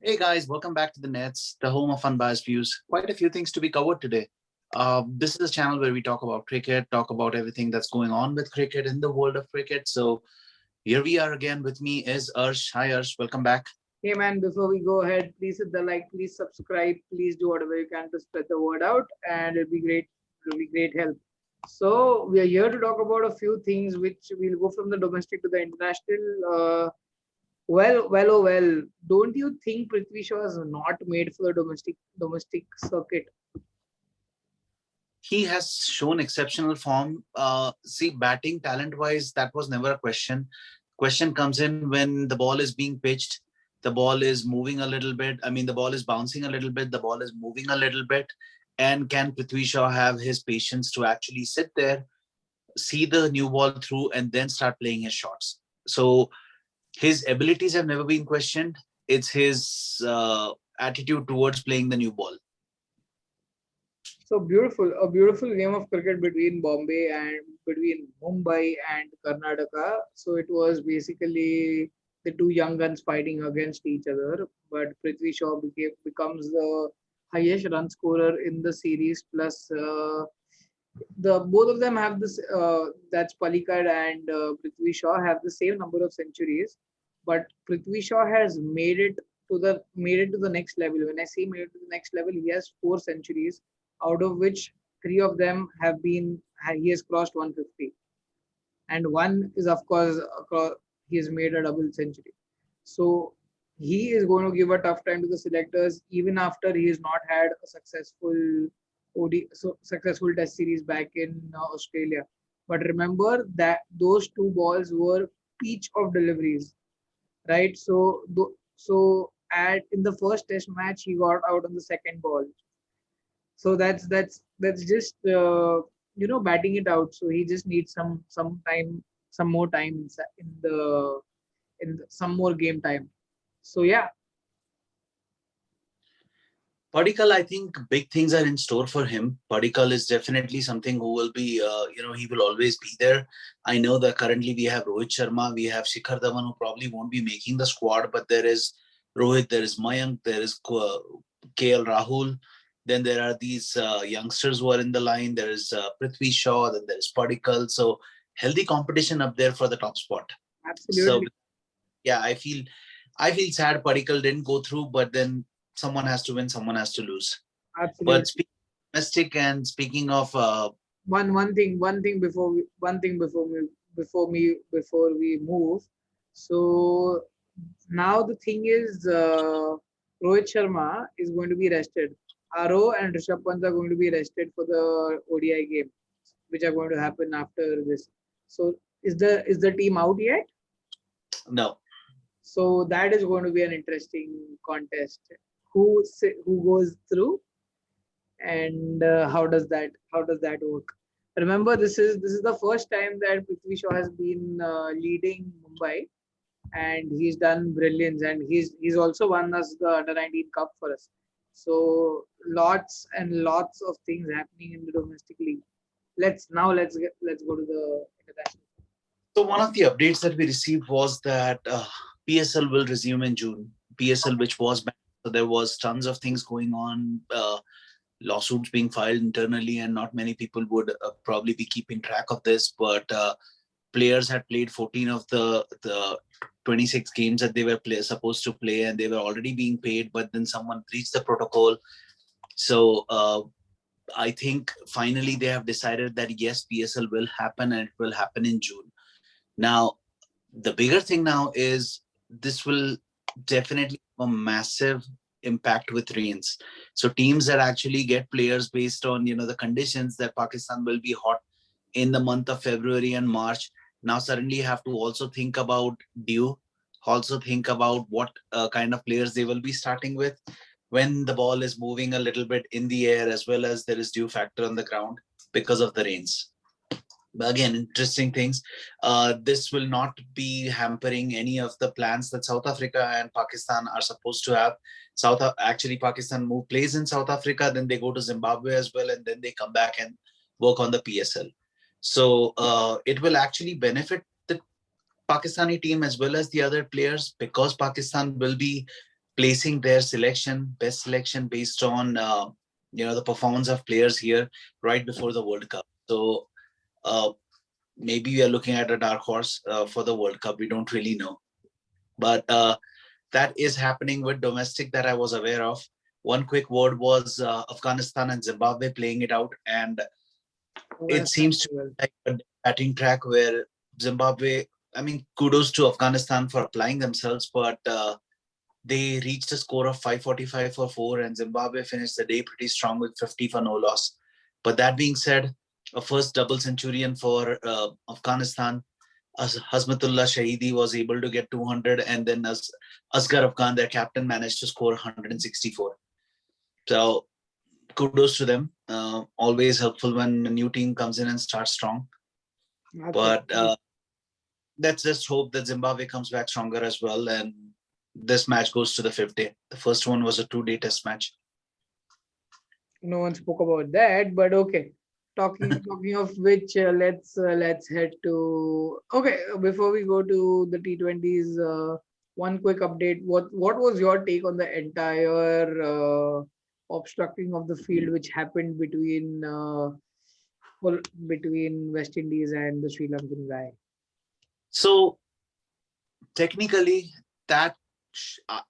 Hey guys, welcome back to the Nets, the home of unbiased views. Quite a few things to be covered today. This is a channel where we talk about cricket, talk about everything that's going on with cricket in the world of cricket. So here we are again. With me is Arsh. Hi Arsh, welcome back. Hey man, before we go ahead, please hit the like, please subscribe, please do whatever you can to spread the word out, and it'll be great. It'll be great help. So we are here to talk about a few things, which we'll go from the domestic to the international. Well. Don't you think Prithvi Shaw is not made for the domestic circuit? He has shown exceptional form. See, batting talent wise, that was never a question. Question comes in when the ball is being pitched, the ball is moving a little bit. I mean, the ball is bouncing a little bit, the ball is moving a little bit. And can Prithvi Shaw have his patience to actually sit there, see the new ball through, and then start playing his shots? So his abilities have never been questioned. It's his attitude towards playing the new ball. So beautiful, a beautiful game of cricket between Bombay and between Mumbai and Karnataka. So it was basically the two young guns fighting against each other. But Prithvi Shaw becomes the highest run scorer in the series. Plus, the both of them have this. That's Palikad and Prithvi Shaw have the same number of centuries. But Prithvi Shaw has made it to the next level. When I say made it to the next level, he has 4 centuries, out of which three of them have been he has crossed 150, and one is of course across, he has made a double century. So he is going to give a tough time to the selectors even after he has not had a successful test series back in Australia. But remember that those two balls were peach of deliveries, right? So at in the first test match he got out on the second ball. So that's just batting it out. So he just needs some time, some more time some more game time. So yeah. Padikal, I think big things are in store for him. Padikal is definitely something who will be, he will always be there. I know that currently we have Rohit Sharma, we have Shikhar Dhawan, who probably won't be making the squad, but there is Rohit, there is Mayank, there is KL Rahul. Then there are these youngsters who are in the line. There is Prithvi Shaw, then there is Padikal. So healthy competition up there for the top spot. So Absolutely. yeah, I feel sad Padikal didn't go through, but then someone has to win, someone has to lose. But Absolutely. speaking of domestic and speaking of Before we move. So now the thing is, Rohit Sharma is going to be rested. Aro and Rishabh Pant are going to be rested for the ODI game, which are going to happen after this. So is the team out yet? no, So that is going to be an interesting contest. Who goes through, and how does that work? Remember, this is the first time that Prithvi Shaw has been leading Mumbai, and he's done brilliance, and he's also won us the under 19 cup for us. So lots and lots of things happening in the domestic league. Let's go to the international. so one of the updates that we received was that PSL will resume in June. PSL, which was banned, so there was tons of things going on, lawsuits being filed internally, and not many people would probably be keeping track of this. But players had played 14 of the 26 games that they were supposed to play, and they were already being paid. But then someone breached the protocol. So I think finally they have decided that yes, PSL will happen, and it will happen in June. Now, the bigger thing now is this will definitely have a massive impact with rains. So teams that actually get players based on the conditions that Pakistan will be hot in the month of February and March, now suddenly have to also think about dew, also think about what kind of players they will be starting with when the ball is moving a little bit in the air, as well as there is dew factor on the ground because of the rains. But again, interesting things. This will not be hampering any of the plans that South Africa and Pakistan are supposed to have. Actually, Pakistan plays in South Africa, then they go to Zimbabwe as well, and then they come back and work on the PSL. So it will actually benefit the Pakistani team as well as the other players, because Pakistan will be placing their best selection based on the performance of players here right before the World Cup. So maybe we are looking at a dark horse for the World Cup. We don't really know, but that is happening with domestic that I was aware of. One quick word was Afghanistan and Zimbabwe playing it out, and it seems to be like a batting track where Zimbabwe. I mean, kudos to Afghanistan for applying themselves, but they reached a score of 545 for 4, and Zimbabwe finished the day pretty strong with 50 for no loss. But that being said, a first double centurion for Afghanistan. Hazmatullah Shahidi was able to get 200, and then Asghar Afghan, their captain, managed to score 164. So kudos to them. Always helpful when a new team comes in and starts strong. But let's just hope that Zimbabwe comes back stronger as well, and this match goes to the 5th day. The first one was a 2-day test match. No one spoke about that, but okay. Talking of which, let's head to before we go to the T20s. One quick update. What was your take on the entire obstructing of the field which happened between West Indies and the Sri Lankan guy? So technically, that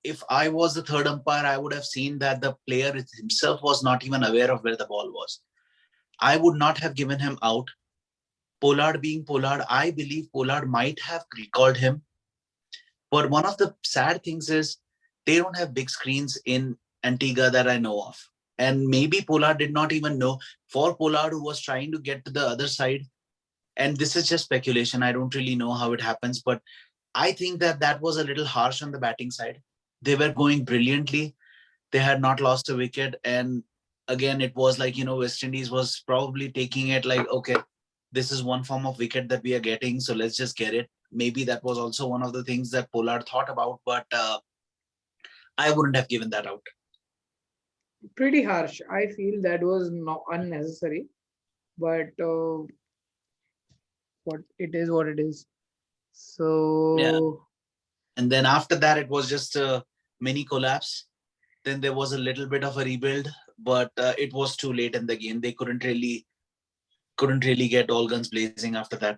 if I was the third umpire, I would have seen that the player himself was not even aware of where the ball was. I would not have given him out. Pollard being Pollard, I believe Pollard might have recalled him. But one of the sad things is they don't have big screens in Antigua that I know of. And maybe Pollard did not even know. For Pollard, who was trying to get to the other side, and this is just speculation, I don't really know how it happens, but I think that was a little harsh on the batting side. They were going brilliantly. They had not lost a wicket. And again, it was like, West Indies was probably taking it like, okay, this is one form of wicket that we are getting, so let's just get it. Maybe that was also one of the things that Pollard thought about, but I wouldn't have given that out. Pretty harsh. I feel that was not unnecessary, but what it is. So yeah. And then after that, it was just a mini collapse. Then there was a little bit of a rebuild, but it was too late in the game. They couldn't really get all guns blazing after that.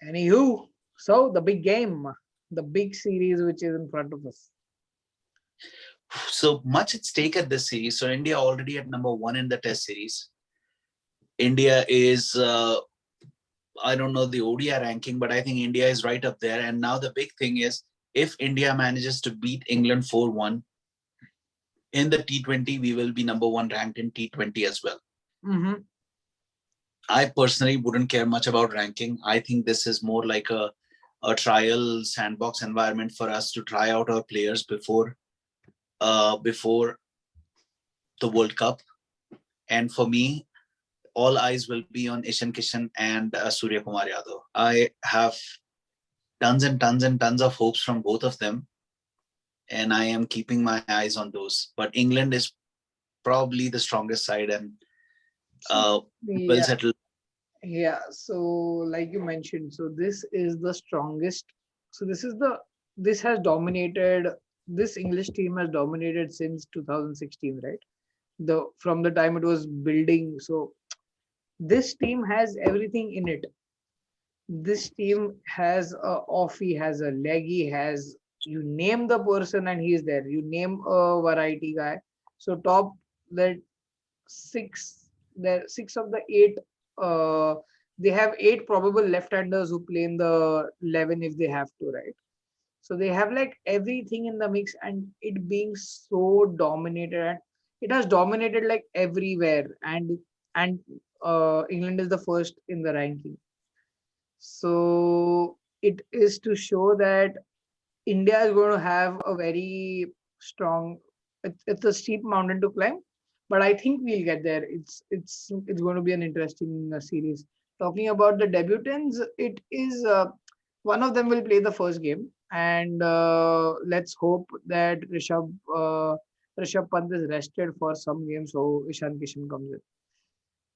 Anywho, so the big game, the big series which is in front of us. So much at stake at this series. So India already at number 1 in the Test series. India is, I don't know the ODI ranking, but I think India is right up there. And now the big thing is, if India manages to beat England 4-1 in the T20, we will be number 1 ranked in T20 as well. Mm-hmm. I personally wouldn't care much about ranking. I think this is more like a trial sandbox environment for us to try out our players before the World Cup. And for me, all eyes will be on Ishan Kishan and Surya Kumar Yadav. I have tons and tons and tons of hopes from both of them, and I am keeping my eyes on those. But England is probably the strongest side and will settle. Yeah, so like you mentioned, so this is the strongest. So this has dominated. This English team has dominated since 2016, right? From the time it was building. So this team has everything in it. This team has a offie, has a leggy, has you name the person and he's there. You name a variety guy. So top that six of the eight. They have 8 probable left-handers who play in the 11 if they have to, right? So they have like everything in the mix, and it being so dominated, and it has dominated like everywhere, and England is the first in the ranking. So it is to show that India is going to have a very strong. It's a steep mountain to climb, but I think we'll get there. It's going to be an interesting series. Talking about the debutants, it is one of them will play the first game, and let's hope that Rishabh Pant is rested for some games, so Ishan Kishan comes in.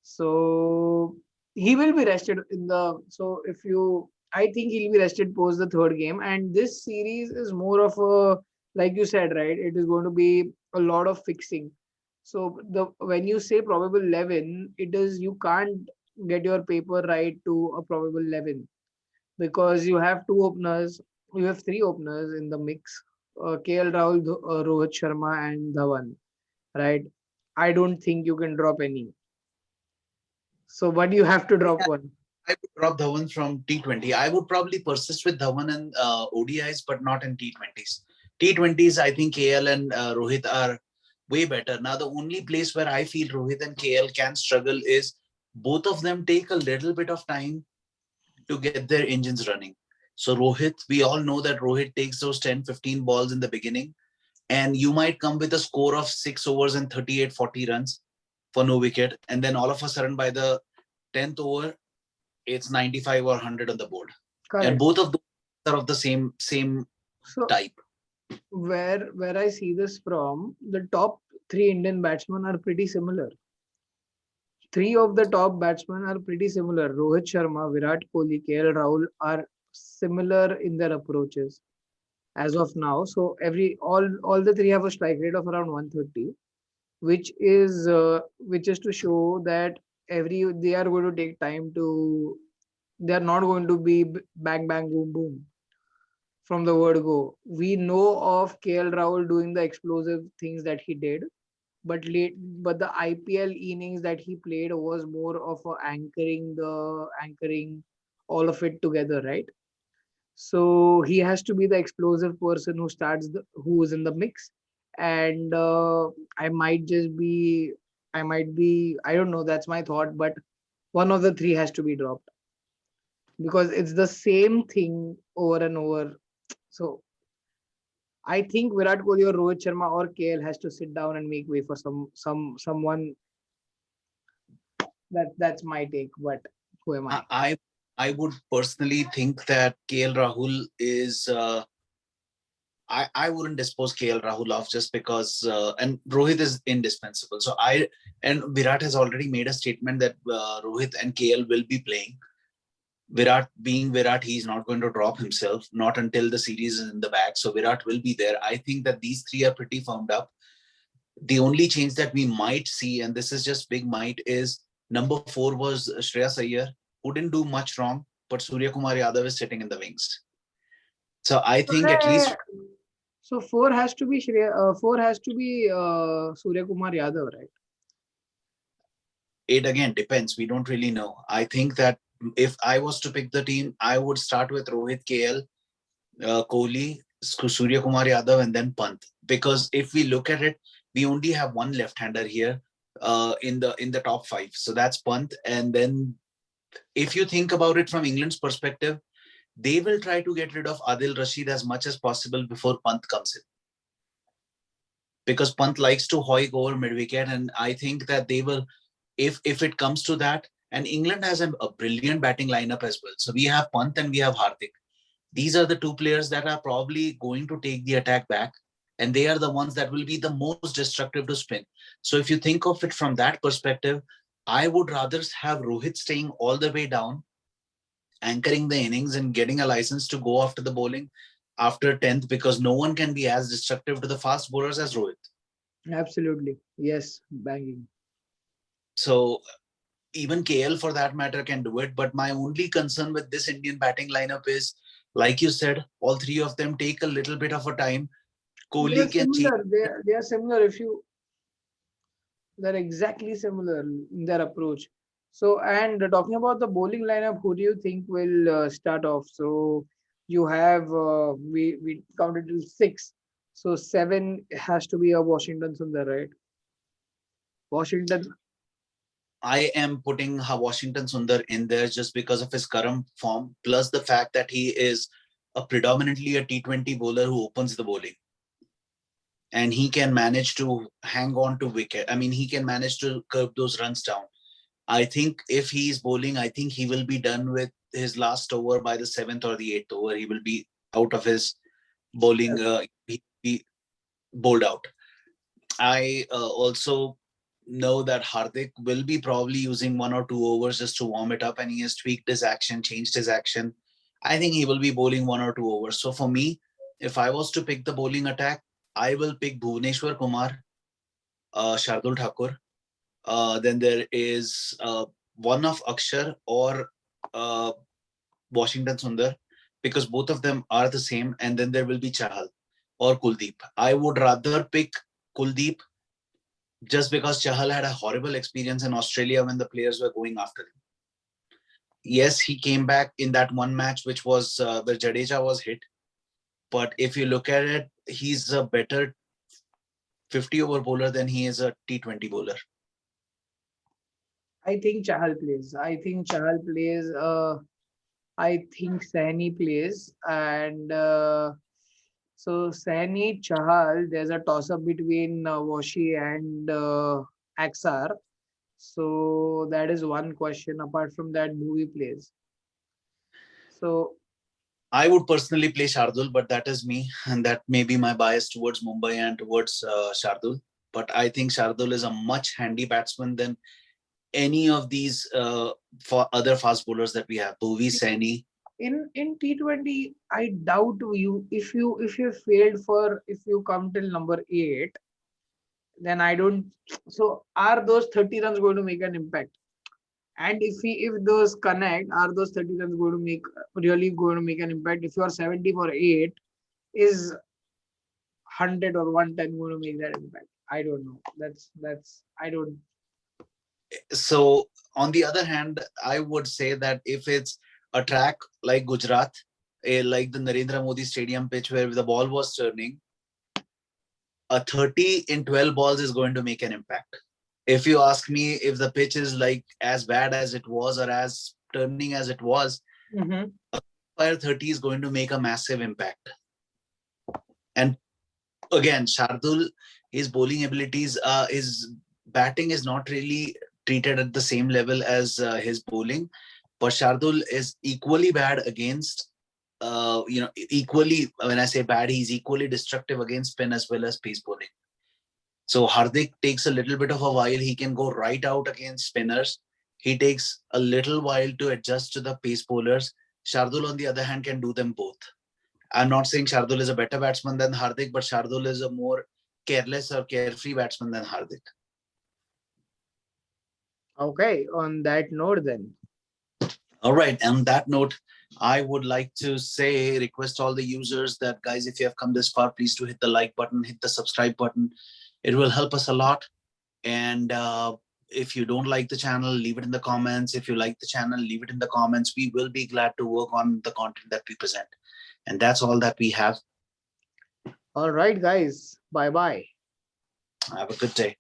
So he will be rested in the. So if you, I think he'll be rested post the third game, and this series is more of a like you said, right? It is going to be a lot of fixing. So the when you say probable 11, it is you can't get your paper right to a probable 11 because you have two openers, you have three openers in the mix, KL Rahul, Rohit Sharma, and Dhawan, right? I don't think you can drop any. So, but you have to drop one. I would drop Dhawan from T20. I would probably persist with Dhawan in ODIs, but not in T20s. T20s, I think KL and Rohit are way better. Now, the only place where I feel Rohit and KL can struggle is both of them take a little bit of time to get their engines running. So, Rohit, we all know that Rohit takes those 10, 15 balls in the beginning, and you might come with a score of 6 overs and 38, 40 runs for no wicket. And then all of a sudden, by the 10th over, it's 95 or 100 on the board, and Correct. both of those are of the same So, type. where I see this from, the top three Indian batsmen are pretty similar. Three of the top batsmen are pretty similar. Rohit Sharma, Virat Kohli, KL Rahul are similar in their approaches as of now. So all the three have a strike rate of around 130, which is to show that they are going to take time to, they are not going to be bang bang boom boom from the word go. We know of KL Rahul doing the explosive things that he did, but the IPL innings that he played was more of a anchoring all of it together, right? So he has to be the explosive person who is in the mix, and I might just be I don't know, that's my thought, but one of the three has to be dropped because it's the same thing over and over. So I think Virat Kohli or Rohit Sharma or KL has to sit down and make way for someone. That's my take. But who am I? I would personally think that KL Rahul is. I wouldn't dispose KL Rahul off just because, and Rohit is indispensable. So and Virat has already made a statement that Rohit and KL will be playing. Virat being Virat, he's not going to drop himself, not until the series is in the bag. So Virat will be there. I think that these three are pretty firmed up. The only change that we might see, and this is just big might, is number 4 was Shreyas Iyer, who didn't do much wrong, but Surya Kumar Yadav is sitting in the wings. So I think at least So four has to be Surya Kumar Yadav, right? it again depends. We don't really know. I think that if I was to pick the team, I would start with Rohit, KL, Kohli, Surya Kumar Yadav, and then Pant. Because if we look at it, we only have one left-hander here in the top 5. So that's Pant. And then if you think about it from England's perspective, they will try to get rid of Adil Rashid as much as possible before Pant comes in. Because Pant likes to hoik over mid-wicket, and I think that they will, if it comes to that, and England has a brilliant batting lineup as well. So we have Pant and we have Hardik. These are the two players that are probably going to take the attack back, and they are the ones that will be the most destructive to spin. So if you think of it from that perspective, I would rather have Rohit staying all the way down, anchoring the innings and getting a license to go after the bowling after 10th, because no one can be as destructive to the fast bowlers as Rohit. Absolutely. Yes, banging. So even KL for that matter can do it. But my only concern with this Indian batting lineup is, like you said, all three of them take a little bit of a time. They're Kohli can change. similar. They are similar. If you They're exactly similar in their approach. So, and talking about the bowling lineup, who do you think will start off? So, you have we counted till six. So seven has to be a Washington Sundar, right? Washington. I am putting Washington Sundar in there just because of his current form, plus the fact that he is predominantly a T20 bowler who opens the bowling. And he can manage to hang on to wicket. I mean, he can manage to curb those runs down. I think if he is bowling, I think he will be done with his last over by the 7th or the 8th over. He will be out of his bowling. He bowled out. I also know that Hardik will be probably using 1 or 2 overs just to warm it up, and he has tweaked his action, changed his action. I think he will be bowling 1 or 2 overs. So for me, if I was to pick the bowling attack, I will pick Bhuvneshwar Kumar, Shardul Thakur. Then there is one of Akshar or Washington Sundar, because both of them are the same. And then there will be Chahal or Kuldeep. I would rather pick Kuldeep just because Chahal had a horrible experience in Australia when the players were going after him. Yes, he came back in that one match, which was where Jadeja was hit. But if you look at it, he's a better 50 over bowler than he is a T20 bowler. I think Chahal plays. I think Chahal plays. I think Saini plays. And so Saini, Chahal, there's a toss up between Washi and Axar. So that is one question. Apart from that, Bhuvi plays. So I would personally play Shardul, but that is me, and that may be my bias towards Mumbai and towards Shardul. But I think Shardul is a much handy batsman than any of these for other fast bowlers that we have. Bhuvi, Saini. in T20, I doubt you if you failed for if you come till number 8, then I don't. So are those 30 runs going to make an impact? And if those connect, are those 30 runs going to make really going to make an impact? If you are 70 for 8, is 100 or 110 going to make that impact? I don't know. That's I don't. So on the other hand, I would say that if it's a track like Gujarat, like the Narendra Modi Stadium pitch where the ball was turning, a 30 in 12 balls is going to make an impact. If you ask me if the pitch is like as bad as it was or as turning as it was, fire 30 is going to make a massive impact. And again, Shardul, his bowling abilities, his batting is not really treated at the same level as his bowling, but Shardul is equally bad against, equally, when I say bad, he's equally destructive against spin as well as pace bowling. So Hardik takes a little bit of a while. He can go right out against spinners. He takes a little while to adjust to the pace bowlers. Shardul, on the other hand, can do them both. I'm not saying Shardul is a better batsman than Hardik, but Shardul is a more careless or carefree batsman than Hardik. Okay, on that note then. All right. On that note, I would like to request all the users that, guys, if you have come this far, please do hit the like button, hit the subscribe button. It will help us a lot. And if you don't like the channel, leave it in the comments. If you like the channel, leave it in the comments. We will be glad to work on the content that we present. And that's all that we have. All right, guys. Bye-bye. Have a good day.